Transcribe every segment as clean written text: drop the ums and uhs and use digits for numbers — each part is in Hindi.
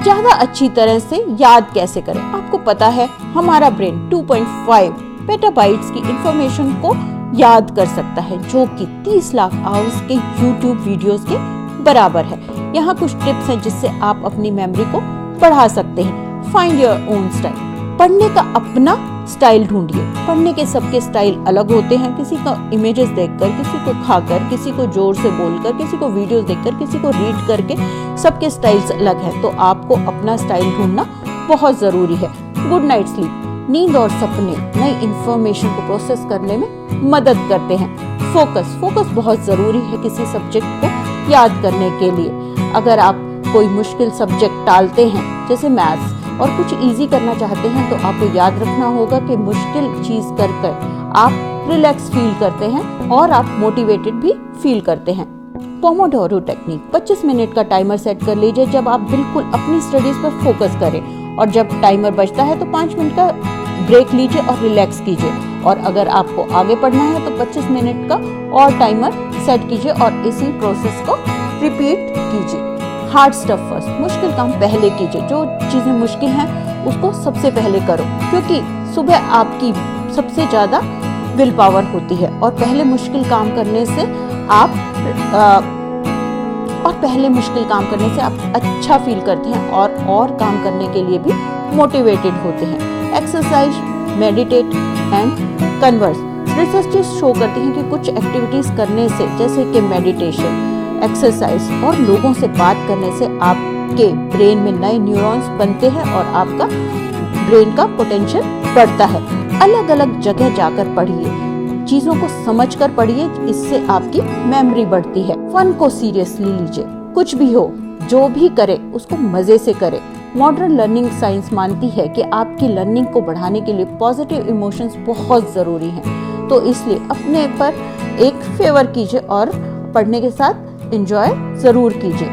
ज्यादा अच्छी तरह से याद कैसे करें। आपको पता है हमारा ब्रेन 2.5 पेटाबाइट्स की इंफॉर्मेशन को याद कर सकता है, जो कि 30 लाख आवर्स के YouTube वीडियोस के बराबर है। यहाँ कुछ टिप्स हैं जिससे आप अपनी मेमोरी को बढ़ा सकते हैं। Find your own style. पढ़ने का अपना स्टाइल ढूंढिए। पढ़ने के सबके स्टाइल अलग होते हैं। किसी का इमेजेस देखकर, किसी को खाकर, किसी को जोर से बोलकर, किसी को वीडियोस देखकर, किसी को रीड करके, सबके स्टाइल्स अलग हैं। तो आपको अपना स्टाइल ढूंढना बहुत जरूरी है। Good night sleep. नींद और सपने नई इंफॉर्मेशन को प्रोसेस करने में मदद करते हैं। फोकस बहुत जरूरी है किसी सब्जेक्ट को याद करने के लिए। अगर आप कोई मुश्किल सब्जेक्ट टालते हैं जैसे मैथ्स और कुछ इजी करना चाहते हैं, तो आपको याद रखना होगा कि मुश्किल चीज कर आप रिलैक्स फील करते हैं और आप मोटिवेटेड भी फील करते हैं। Pomodoro technique. 25 मिनट का टाइमर सेट कर लीजिए जब आप बिल्कुल अपनी स्टडीज पर फोकस करें, और जब टाइमर बजता है तो 5 मिनट का ब्रेक लीजिए और रिलैक्स कीजिए। और अगर आपको आगे पढ़ना है तो 25 मिनट का और टाइमर सेट कीजिए और इसी प्रोसेस को रिपीट कीजिए। Hard stuff first. मुश्किल काम पहले कीजिए। जो चीजें मुश्किल हैं उसको सबसे पहले करो, क्योंकि सुबह आपकी सबसे ज्यादा विल पावर होती है और पहले मुश्किल काम करने से आप अच्छा फील करते हैं और काम करने के लिए भी मोटिवेटेड होते हैं। Exercise, meditate and converse. Researches show करती हैं कि कुछ एक्टिविटीज करने से, जैसे कि मेडिटेशन, एक्सरसाइज और लोगों से बात करने से आपके ब्रेन में नए न्यूरॉन्स बनते हैं और आपका ब्रेन का पोटेंशियल बढ़ता है। अलग अलग जगह जाकर पढ़िए, चीजों को समझकर पढ़िए, इससे आपकी मेमोरी बढ़ती है। फन को सीरियसली लीजिए। कुछ भी हो, जो भी करे उसको मजे से करे। मॉडर्न लर्निंग साइंस मानती है कि आपकी लर्निंग को बढ़ाने के लिए पॉजिटिव इमोशंस बहुत जरूरी हैं। तो इसलिए अपने पर एक फेवर कीजिए और पढ़ने के साथ एंजॉय जरूर कीजिए।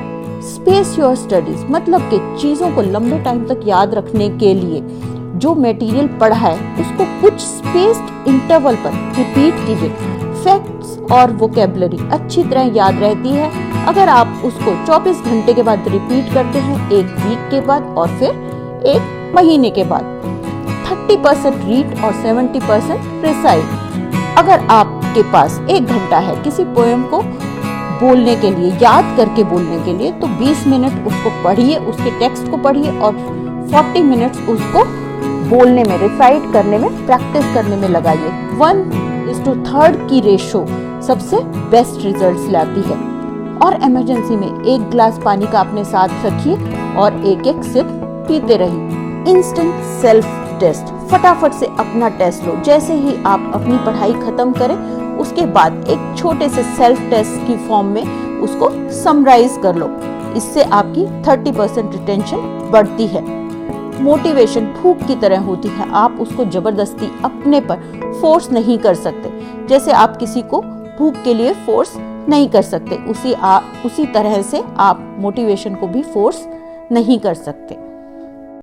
स्पेस योर स्टडीज, मतलब कि चीजों को लंबे टाइम तक याद रखने के लिए जो मटेरियल पढ़ा है उसको कुछ स्पेस्ड इंटरवल पर रिपीट कीजिए। फैक्ट्स और वोकैबुलरी अच्छी तरह याद रहती है अगर आप उसको 24 घंटे के बाद रिपीट करते हैं, एक वीक के बाद और फिर एक महीने के बाद। 30% रीड और 70% रिसाइट। अगर आपके पास 1 घंटा है किसी पोएम को बोलने के लिए, याद करके बोलने के लिए, तो 20 मिनट उसको पढ़िए, उसके टेक्स्ट को पढ़िए और 40 मिनट्स उसको बोलने में, रिसाइट करने में, प्रैक्टिस करने में लगाइए। 1:3 की रेशो सबसे बेस्ट रिजल्ट्स लाती है। और इमरजेंसी में 1 गिलास पानी का अपने साथ रखिए और एक सिप पीते रहिए। Instant self test. फटाफट से अपना टेस्ट लो। जैसे ही आप अपनी पढ़ाई खत्म करें उसके बाद एक छोटे से सेल्फ टेस्ट की फॉर्म में उसको समराइज कर लो। इससे आपकी 30% रिटेंशन बढ़ती है। मोटिवेशन भूख की तरह होती है, आप उसको जबरदस्ती अपने पर फोर्स नहीं कर सकते। जैसे आप किसी को भूख के लिए फोर्स नहीं कर सकते, उसी तरह से आप मोटिवेशन को भी फोर्स नहीं कर सकते।